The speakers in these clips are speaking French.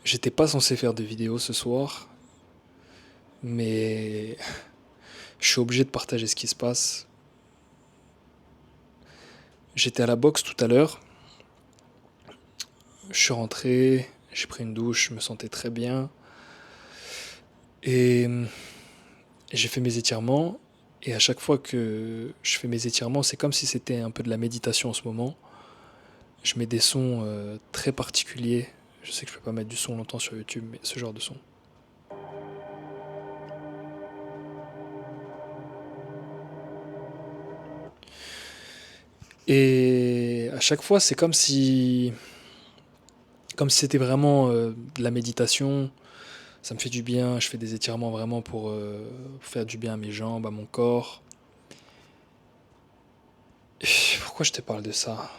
J'étais pas censé faire de vidéo ce soir, mais je suis obligé de partager ce qui se passe. J'étais à la boxe tout à l'heure, je suis rentré, j'ai pris une douche, je me sentais très bien, et j'ai fait mes étirements, et à chaque fois que je fais mes étirements, c'est comme si c'était un peu de la méditation en ce moment. Je mets des sons très particuliers, je sais que je peux pas mettre du son longtemps sur YouTube, mais ce genre de son. Et à chaque fois, c'est comme si c'était vraiment de la méditation. Ça me fait du bien. Je fais des étirements vraiment pour faire du bien à mes jambes, à mon corps. Et pourquoi je te parle de ça?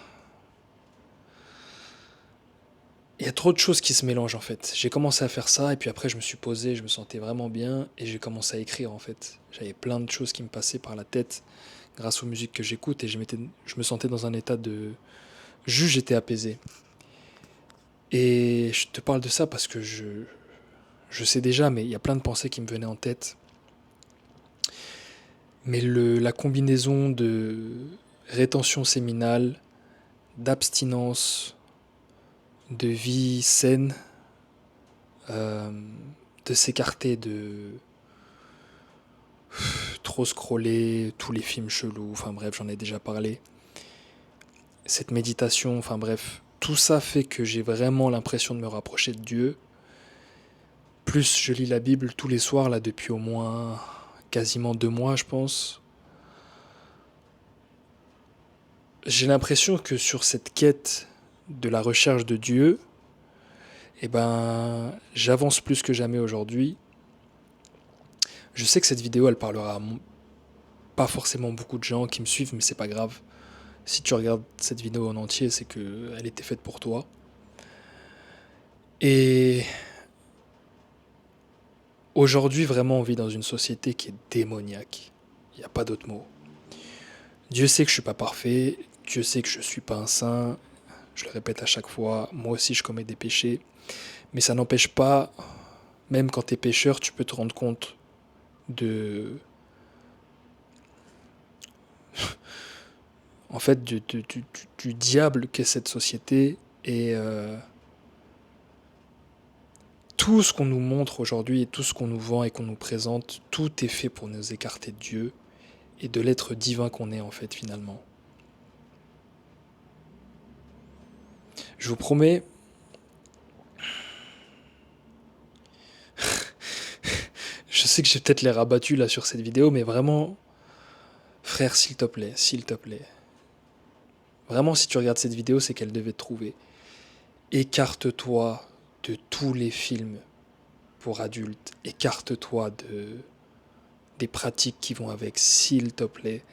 Il y a trop de choses qui se mélangent en fait. J'ai commencé à faire ça et puis après je me suis posé, je me sentais vraiment bien et j'ai commencé à écrire en fait. J'avais plein de choses qui me passaient par la tête grâce aux musiques que j'écoute et je me sentais dans un état de... Juste j'étais apaisé. Et je te parle de ça parce que je sais déjà, mais il y a plein de pensées qui me venaient en tête. Mais la combinaison de rétention séminale, d'abstinence, de vie saine, euh, de s'écarter de trop scroller, tous les films chelous, enfin bref, j'en ai déjà parlé. Cette méditation, enfin bref, tout ça fait que j'ai vraiment l'impression de me rapprocher de Dieu. Plus je lis la Bible tous les soirs, là, depuis au moins quasiment 2 mois, je pense. J'ai l'impression que sur cette quête de la recherche de Dieu, eh ben, j'avance plus que jamais aujourd'hui. Je sais que cette vidéo, elle parlera à pas forcément beaucoup de gens qui me suivent, mais c'est pas grave. Si tu regardes cette vidéo en entier, c'est que elle était faite pour toi. Et aujourd'hui, vraiment, on vit dans une société qui est démoniaque. Il n'y a pas d'autre mot. Dieu sait que je suis pas parfait. Dieu sait que je suis pas un saint. Je le répète à chaque fois. Moi aussi, je commets des péchés. Mais ça n'empêche pas, même quand tu es pécheur, tu peux te rendre compte de, en fait, du diable qu'est cette société et tout ce qu'on nous montre aujourd'hui et tout ce qu'on nous vend et qu'on nous présente, tout est fait pour nous écarter de Dieu et de l'être divin qu'on est en fait finalement. Je vous promets, je sais que j'ai peut-être l'air abattu là sur cette vidéo, mais vraiment, frère, s'il te plaît, vraiment si tu regardes cette vidéo, c'est qu'elle devait te trouver. Écarte-toi de tous les films pour adultes, écarte-toi des pratiques qui vont avec, s'il te plaît.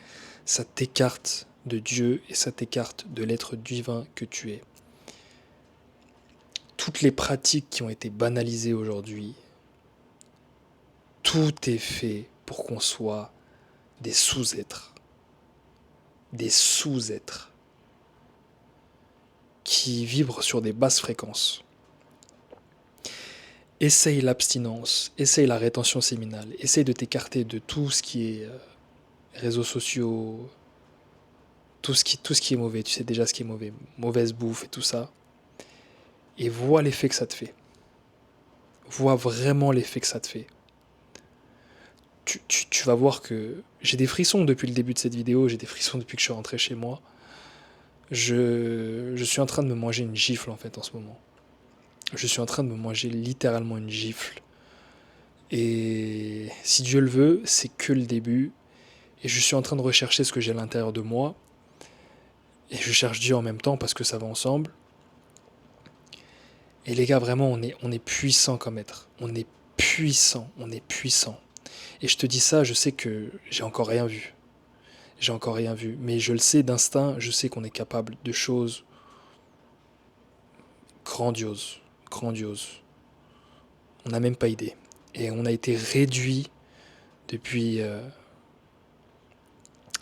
Ça t'écarte de Dieu et ça t'écarte de l'être divin que tu es. Toutes les pratiques qui ont été banalisées aujourd'hui, tout est fait pour qu'on soit des sous-êtres. Des sous-êtres qui vibrent sur des basses fréquences. Essaye l'abstinence, essaye la rétention séminale, essaye de t'écarter de tout ce qui est réseaux sociaux, tout ce qui est mauvais, tu sais déjà ce qui est mauvais, mauvaise bouffe et tout ça, et vois l'effet que ça te fait. Vois vraiment l'effet que ça te fait. Tu vas voir que j'ai des frissons depuis le début de cette vidéo, j'ai des frissons depuis que je suis rentré chez moi. Je suis en train de me manger une gifle en fait en ce moment. Je suis en train de me manger littéralement une gifle. Et si Dieu le veut, c'est que le début. Et je suis en train de rechercher ce que j'ai à l'intérieur de moi. Et je cherche Dieu en même temps parce que ça va ensemble. Et les gars, vraiment, on est puissant comme être. On est puissant, on est puissant. Et je te dis ça, je sais que j'ai encore rien vu. J'ai encore rien vu. Mais je le sais d'instinct, je sais qu'on est capable de choses grandioses. Grandioses. On n'a même pas idée. Et on a été réduit depuis,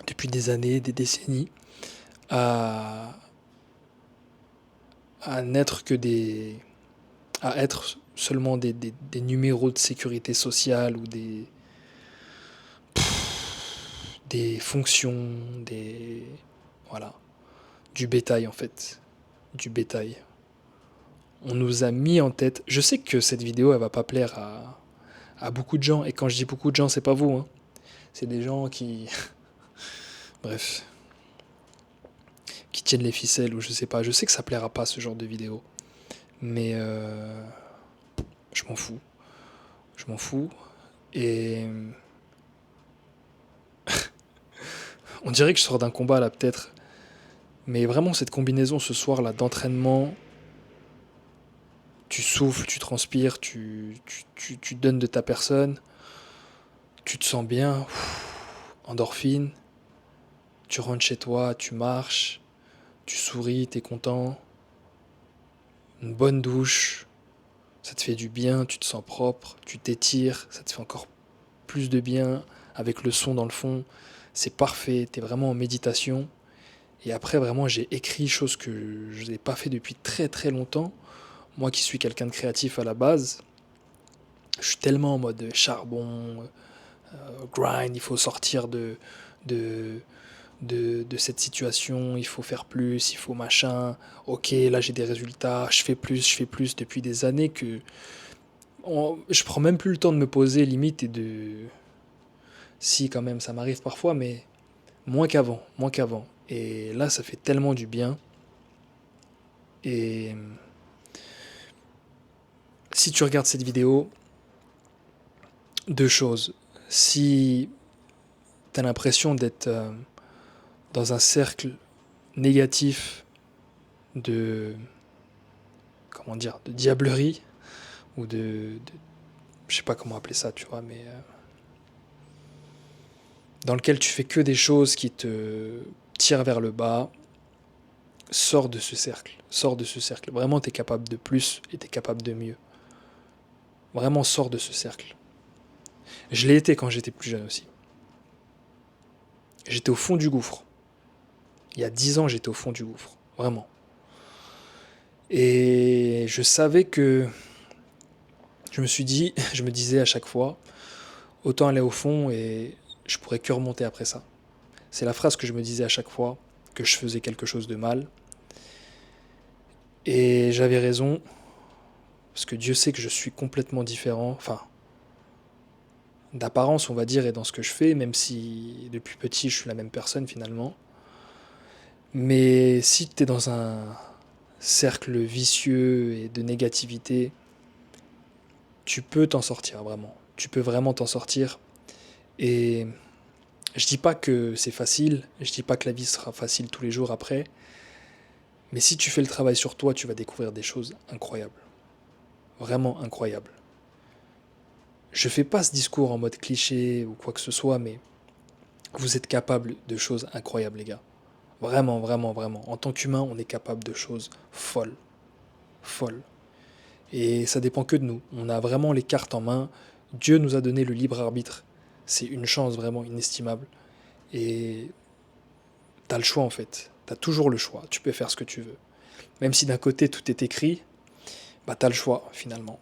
depuis des années, des décennies, à, à n'être que des... à être seulement des numéros de sécurité sociale ou des fonctions, des... Voilà. Du bétail en fait. Du bétail. On nous a mis en tête... Je sais que cette vidéo, elle va pas plaire à beaucoup de gens. Et quand je dis beaucoup de gens, c'est pas vous, hein. C'est des gens qui... Bref. Qui tiennent les ficelles ou je sais pas. Je sais que ça plaira pas ce genre de vidéo. Mais je m'en fous. Je m'en fous. Et on dirait que je sors d'un combat là peut-être. Mais vraiment cette combinaison ce soir là d'entraînement, tu souffles, tu transpires, tu donnes de ta personne, tu te sens bien, endorphine, tu rentres chez toi, tu marches, tu souris, t'es content, une bonne douche, ça te fait du bien, tu te sens propre, tu t'étires, ça te fait encore plus de bien avec le son dans le fond, c'est parfait, t'es vraiment en méditation. Et après vraiment j'ai écrit chose que je n'ai pas fait depuis très très longtemps. Moi qui suis quelqu'un de créatif à la base, je suis tellement en mode charbon, grind, il faut sortir de, de cette situation, il faut faire plus, il faut machin. Ok, là j'ai des résultats, je fais plus depuis des années que je prends même plus le temps de me poser limite et de... Si quand même, ça m'arrive parfois, mais moins qu'avant, moins qu'avant. Et là, ça fait tellement du bien. Et si tu regardes cette vidéo, deux choses. Si tu as l'impression d'être dans un cercle négatif de, comment dire, de diablerie, ou je sais pas comment appeler ça, tu vois, mais dans lequel tu fais que des choses qui te tirent vers le bas, sors de ce cercle, sors de ce cercle. Vraiment, tu es capable de plus et tu es capable de mieux. Vraiment, sors de ce cercle. Je l'ai été quand j'étais plus jeune aussi. J'étais au fond du gouffre. Il y a 10 ans, j'étais au fond du gouffre. Vraiment. Et je savais que... Je me suis dit, je me disais à chaque fois, autant aller au fond et je pourrais que remonter après ça. C'est la phrase que je me disais à chaque fois que je faisais quelque chose de mal. Et j'avais raison, parce que Dieu sait que je suis complètement différent, enfin, d'apparence on va dire, et dans ce que je fais, même si depuis petit je suis la même personne finalement. Mais si tu es dans un cercle vicieux et de négativité, tu peux t'en sortir vraiment. Tu peux vraiment t'en sortir. Et je dis pas que c'est facile, je dis pas que la vie sera facile tous les jours après, mais si tu fais le travail sur toi, tu vas découvrir des choses incroyables. Vraiment incroyables. Je fais pas ce discours en mode cliché ou quoi que ce soit, mais vous êtes capable de choses incroyables, les gars. Vraiment, vraiment, vraiment. En tant qu'humain, on est capable de choses folles. Folles. Et ça dépend que de nous. On a vraiment les cartes en main. Dieu nous a donné le libre arbitre. C'est une chance vraiment inestimable. Et t'as le choix en fait. T'as toujours le choix. Tu peux faire ce que tu veux. Même si d'un côté tout est écrit, bah t'as le choix finalement.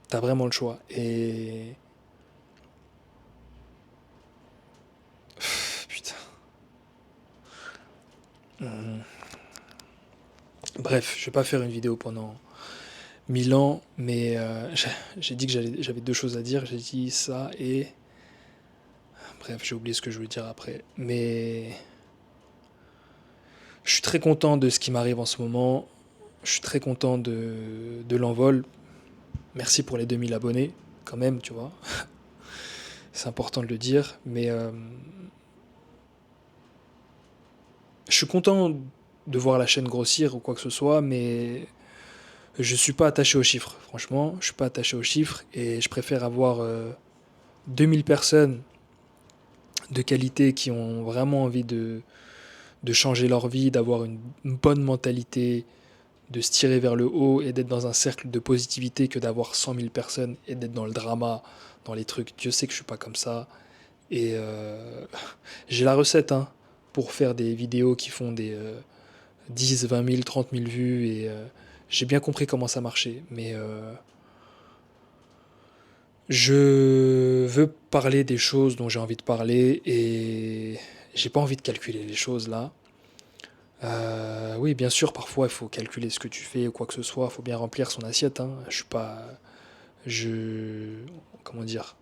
T'as vraiment le choix. Et... Putain. Hum. Bref, je vais pas faire une vidéo pendant 1000 ans, mais j'ai dit que j'avais deux choses à dire. J'ai dit ça et... Bref, j'ai oublié ce que je voulais dire après. Mais je suis très content de ce qui m'arrive en ce moment. Je suis très content de l'envol. Merci pour les 2000 abonnés, quand même, tu vois. C'est important de le dire. Mais je suis content de voir la chaîne grossir ou quoi que ce soit, mais je suis pas attaché aux chiffres. Franchement, je suis pas attaché aux chiffres et je préfère avoir 2000 personnes de qualité qui ont vraiment envie de changer leur vie, d'avoir une bonne mentalité, de se tirer vers le haut et d'être dans un cercle de positivité que d'avoir 100 000 personnes et d'être dans le drama, dans les trucs. Dieu sait que je suis pas comme ça. Et j'ai la recette hein, pour faire des vidéos qui font 10, 20 000, 30 000 vues et j'ai bien compris comment ça marchait. Mais je veux parler des choses dont j'ai envie de parler et j'ai pas envie de calculer les choses là. Oui, bien sûr, parfois il faut calculer ce que tu fais ou quoi que ce soit, il faut bien remplir son assiette, hein. Je suis pas. Je. Comment dire?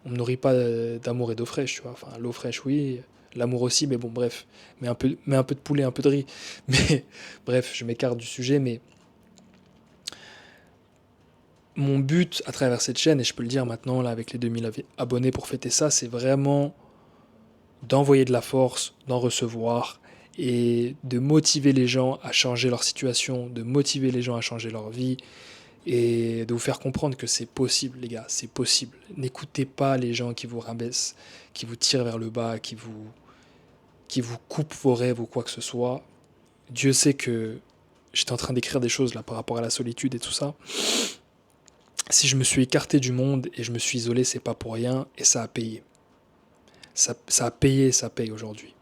On me nourrit pas d'amour et d'eau fraîche, tu vois. Enfin, l'eau fraîche, oui, l'amour aussi, mais bon, bref. Mais un peu de poulet, un peu de riz. Mais bref, je m'écarte du sujet, mais mon but à travers cette chaîne, et je peux le dire maintenant, là, avec les 2000 abonnés pour fêter ça, c'est vraiment d'envoyer de la force, d'en recevoir et de motiver les gens à changer leur situation, de motiver les gens à changer leur vie et de vous faire comprendre que c'est possible, les gars, c'est possible. N'écoutez pas les gens qui vous rabaissent, qui vous tirent vers le bas, qui vous coupent vos rêves ou quoi que ce soit. Dieu sait que j'étais en train d'écrire des choses là par rapport à la solitude et tout ça. Si je me suis écarté du monde et je me suis isolé, c'est pas pour rien et ça a payé. Ça a payé, ça paye aujourd'hui.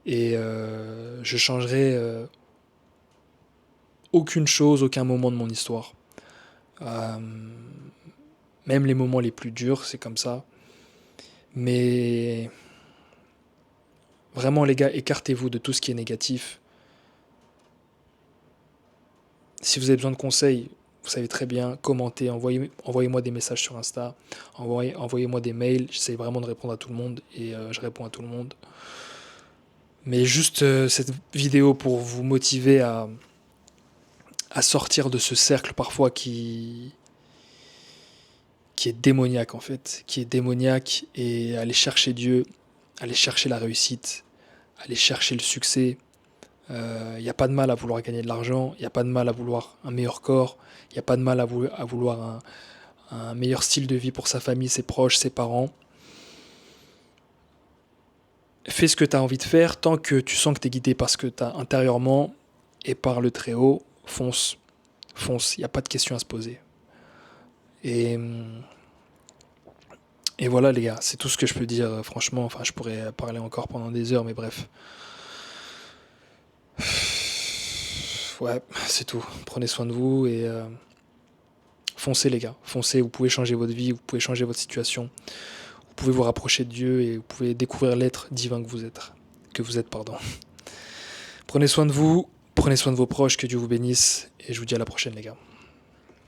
Et je changerai aucune chose, aucun moment de mon histoire. Euh, Même les moments les plus durs, c'est comme ça. Mais vraiment, les gars, écartez-vous de tout ce qui est négatif. Si vous avez besoin de conseils, vous savez très bien, commentez, envoyez-moi des messages sur Insta, envoyez-moi des mails. J'essaie vraiment de répondre à tout le monde et je réponds à tout le monde. Mais juste cette vidéo pour vous motiver à sortir de ce cercle parfois qui est démoniaque en fait, qui est démoniaque et aller chercher Dieu, aller chercher la réussite, aller chercher le succès. Il n'y a pas de mal à vouloir gagner de l'argent, il n'y a pas de mal à vouloir un meilleur corps, il n'y a pas de mal à vouloir un meilleur style de vie pour sa famille, ses proches, ses parents. Fais ce que tu as envie de faire tant que tu sens que tu es guidé par ce que tu as intérieurement et par le Très-Haut, fonce, fonce, il n'y a pas de question à se poser. Et, et voilà les gars, c'est tout ce que je peux dire franchement, enfin je pourrais parler encore pendant des heures mais bref. Ouais, c'est tout. Prenez soin de vous et foncez les gars, foncez, vous pouvez changer votre vie, vous pouvez changer votre situation, vous pouvez vous rapprocher de Dieu et vous pouvez découvrir l'être divin que vous êtes, pardon. Prenez soin de vous, prenez soin de vos proches, que Dieu vous bénisse et je vous dis à la prochaine les gars.